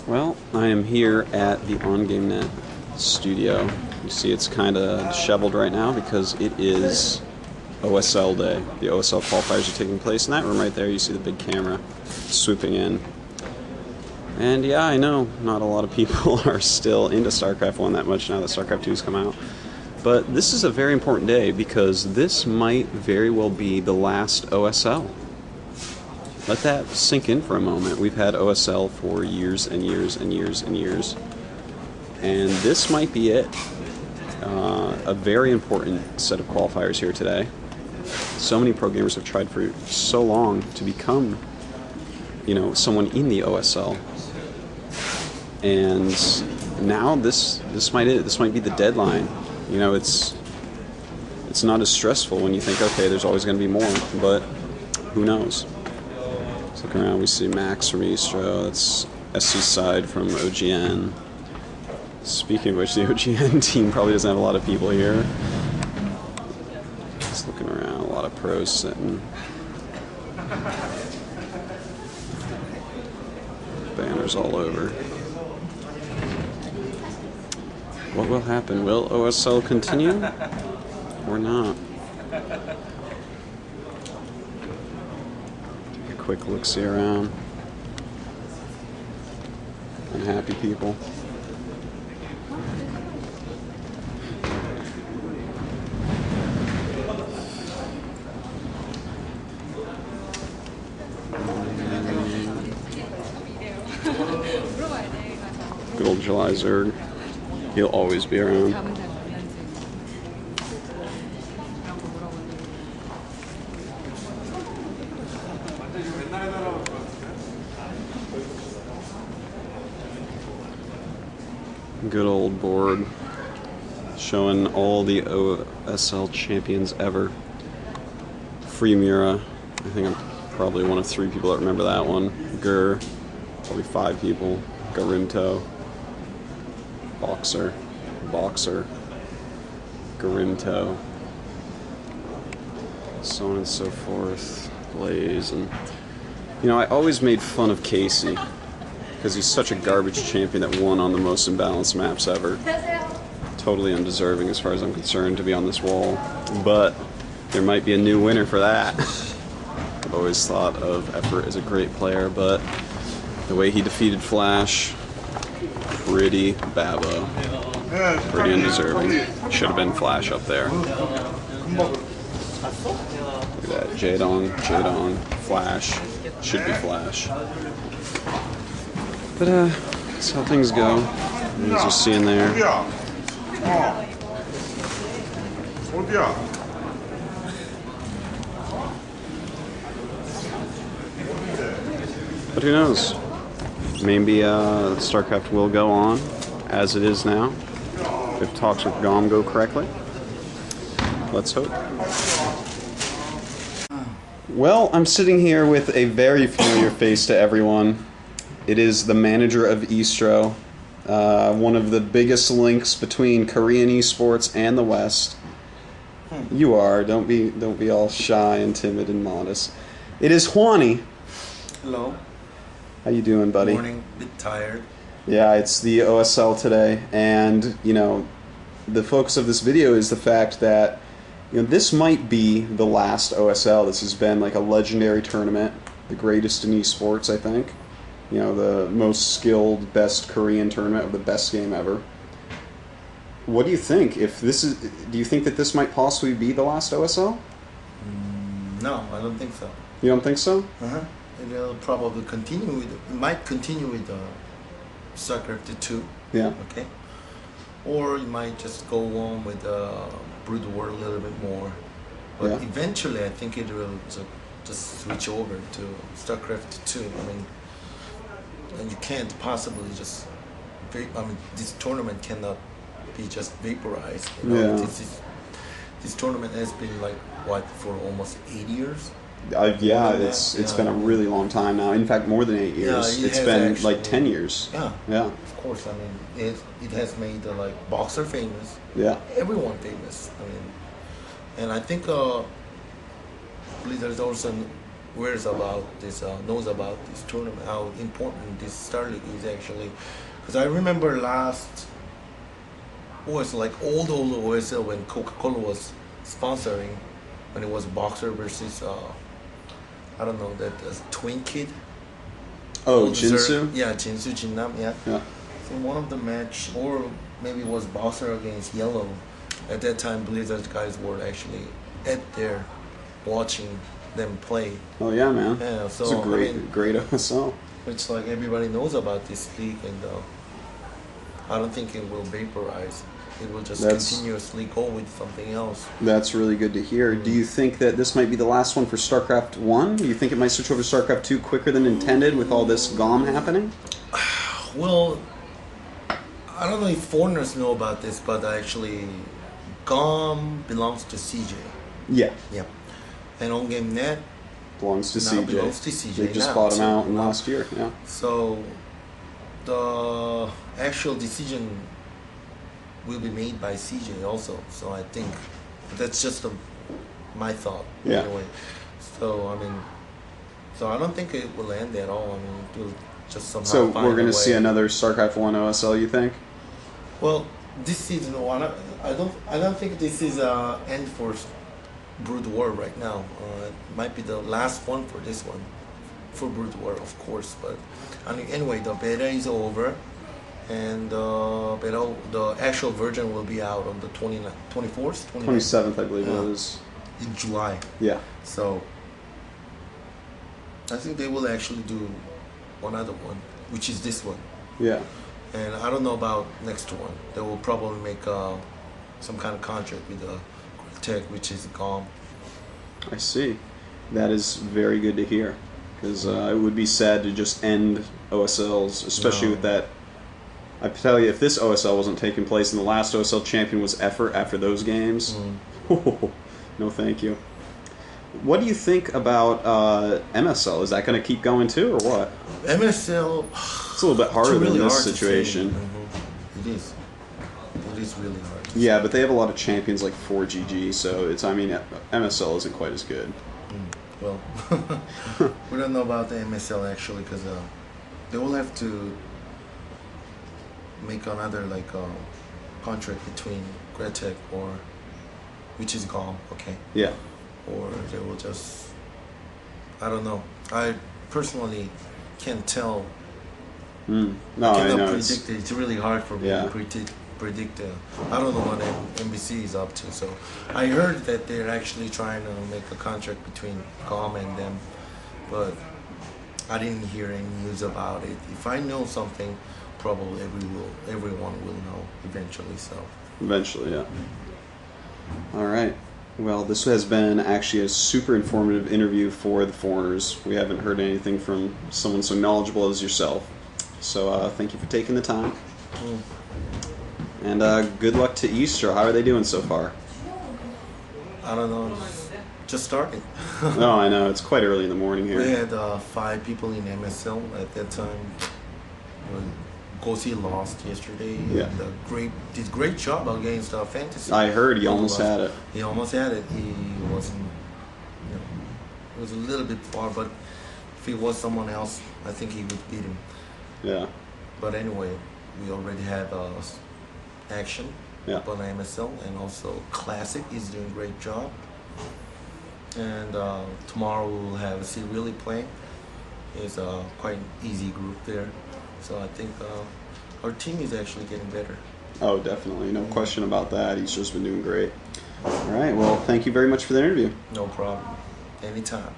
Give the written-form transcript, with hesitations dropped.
Well, I am here at the OnGameNet studio. You see it's kind of disheveled right now because it is OSL day. The OSL qualifiers are taking place. In that room right there, you see the big camera swooping in. And yeah, I know not a lot of people are still into StarCraft 1 that much now that StarCraft 2 has come out. But this is a very important day because this might very well be the last OSL. Let that sink in for a moment. We've had OSL for years and years and years and years. And this might be it. A very important set of qualifiers here today. So many pro gamers have tried for so long to become, someone in the OSL. And now this might be the deadline. It's not as stressful when you think, okay, there's always going to be more, but who knows? Looking around, we see Max from eSTRO. That's SC side from OGN. Speaking of which, the OGN team probably doesn't have a lot of people here. Just looking around, a lot of pros sitting. Banners all over. What will happen? Will OSL continue or not? Quick look-see around. Unhappy people. Good old July Zerg. He'll always be around. Good old board showing all the OSL champions ever. Free Mura. I think I'm probably one of 3 people that remember that one. Gur, probably 5 people. Garimto. Boxer. Garimto. So on and so forth. Blaze. And I always made fun of Casey because he's such a garbage champion that won on the most imbalanced maps ever. Totally undeserving as far as I'm concerned to be on this wall. But there might be a new winner for that. I've always thought of Effort as a great player, but the way he defeated Flash, pretty babo. Pretty undeserving. Should have been Flash up there. Look at that. Jadong, Flash. Should be Flash. But that's how things go. As you're seeing there. But who knows? Maybe StarCraft will go on as it is now. If talks with GOM go correctly. Let's hope. Well, I'm sitting here with a very familiar face to everyone. It is the manager of eSTRO, one of the biggest links between Korean esports and the West. You are. Don't be all shy and timid and modest. It is Hwanni. Hello. How you doing, buddy? Morning. Bit tired. Yeah, it's the OSL today, and the focus of this video is the fact that this might be the last OSL. This has been like a legendary tournament, the greatest in esports, I think. The most skilled, best Korean tournament of the best game ever. What do you think? Do you think that this might possibly be the last OSL? No, I don't think so. You don't think so? It'll probably continue it might continue with StarCraft 2. Yeah. Okay. Or it might just go on with Brood War a little bit more. But yeah. Eventually, I think it will just switch over to StarCraft 2. And you can't possibly just. This tournament cannot be just vaporized. Yeah. This tournament has been for almost 8 years. It's been a really long time now. In fact, more than 8 years. Yeah, it's been like 10 years. Yeah. Of course. It has made Boxer famous. Yeah. Everyone famous. And I think Blizzard also knows about this tournament, how important this Star League is actually. Because I remember last was like old OSL when Coca-Cola was sponsoring, when it was Boxer versus I don't know, that twin kid. Oh, Jinsu? Yeah, Jinsu Jinnam, yeah. Yeah. So one of the match, or maybe it was Boxer against Yellow. At that time, Blizzard guys were actually at there watching them play. Oh yeah, man. Yeah, so it's a great OSL. It's like everybody knows about this league, and I don't think it will vaporize. It will just continuously go with something else. That's really good to hear. Do you think that this might be the last one for StarCraft 1? Do you think it might switch over to StarCraft 2 quicker than intended with all this GOM happening? Well, I don't know if foreigners know about this, but actually GOM belongs to CJ. Yeah. Yeah. And On Game Net belongs to now CJ. Belongs to CJ. They just bought him out in last year. Yeah. So the actual decision will be made by CJ also. So I think that's just my thought. Yeah. Anyway. So I don't think it will end at all. It will just somehow. So find we're going to a way. see another StarCraft 1 OSL, you think? Well, this season I don't think this is end for Brood War right now. It might be the last one for this one, for Brood War, of course. But anyway, the beta is over, and the actual version will be out on the 24th, 27th, I believe it is. In July. Yeah. So I think they will actually do one other one, which is this one. Yeah. And I don't know about next one. They will probably make some kind of contract with Tech, which is GOM. I see. That is very good to hear, because it would be sad to just end OSLs, especially with that. I tell you, if this OSL wasn't taking place and the last OSL champion was effort after those games, no thank you. What do you think about MSL? Is that going to keep going too, or what? MSL... It's a little bit harder really than this hard situation. It is. It is really hard. Yeah, but they have a lot of champions like 4GG, so MSL isn't quite as good. Well, we don't know about the MSL actually, because they will have to make another contract between Tech which is GOM, okay? Yeah. Or they will just, I don't know. I personally can't tell. No, I know. cannot predict it. It's really hard for me Yeah. to predict. I don't know what NBC is up to. So I heard that they're actually trying to make a contract between GOM and them, but I didn't hear any news about it. If I know something, probably everyone will know eventually. So Eventually, yeah. All right. Well, this has been actually a super informative interview for the foreigners. We haven't heard anything from someone so knowledgeable as yourself. So thank you for taking the time. And good luck to eSTRO. How are they doing so far? I don't know. Just started. Oh, I know. It's quite early in the morning here. We had 5 people in MSL at that time. Gosi lost yesterday. Yeah. And, did great job against Fantasy. I heard he almost had it. He almost had it. He wasn't. It was a little bit far, but if it was someone else, I think he would beat him. Yeah. But anyway, we already have action Yeah. on MSL, and also Classic is doing a great job. And tomorrow we'll have See Really playing. It's quite an easy group there. So I think our team is actually getting better. Oh, definitely. No question about that. He's just been doing great. All right. Well, thank you very much for the interview. No problem. Anytime.